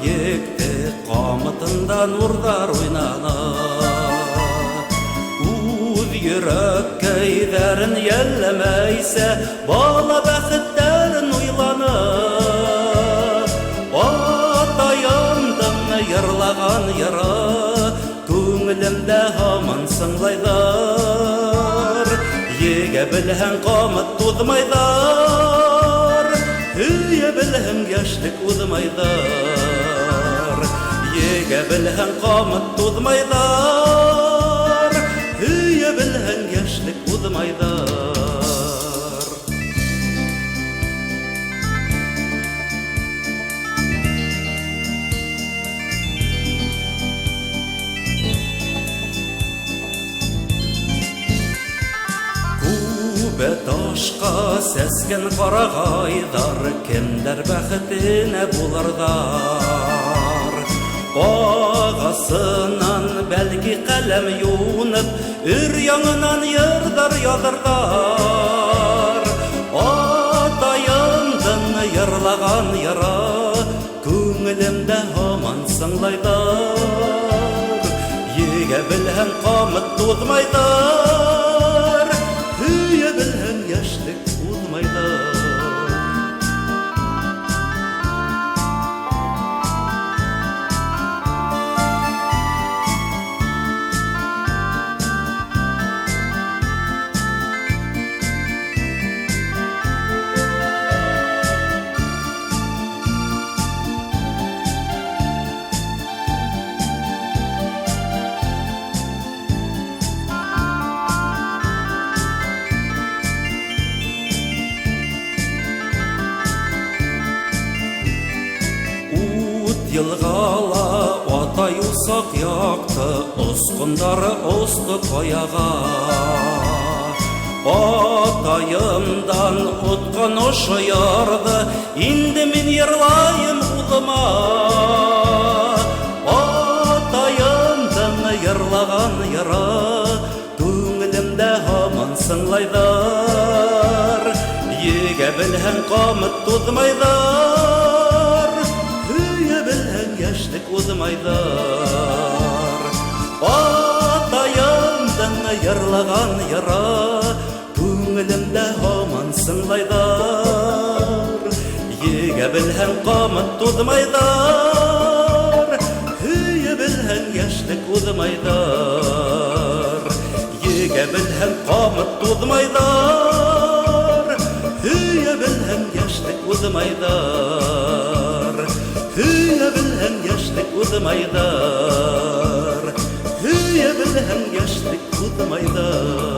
екті қамытында нұрдар ойнана. Уыз үйрек көйдерін елемейсе, бала бәхіттерін ойланы. Атайымдың йырлаған йыры, көңілімді хаман сыңлайдар. Еге білген қамыт тудмайдар, үйе білген яшілік удмайдар. Еге білген қамыт тудмайдар, үйе білген яшілік удмайдар. Ташқа сәскен қарағайдар, кемдер бәхітіне бұлардар. Ағасынан бәлгі қалам юнып, үр яңынан йырдар ядырдар. Атайымдың йырлаған йыра, көңілімді хаман сыңлайдар. Еге білген қамыт тудмайдар, үйе білген яшілік удмайдар. Йылғала атай усақ яқты, ұсқындары ұсты қояға. Атайымдан ұтқан ошы ярды, инді мен йырлайым ұлыма. Атайымдан йырлаған йыра, көңілімді хаман сыңлайдар. Еге білген қамыт тудмайдар, яшілік удмайдар. Атайымдың йырлаған йыра, көңілімді хаман сыңлайдар. Еге білген қамыт тудмайдар, үйе білген яшілік удмайдар. Еге білген қамыт тудмайдар, үйе білген яшілік удмайдар. Үйе білген яшілік удмайдар, үйе білген яшілік удмайдар.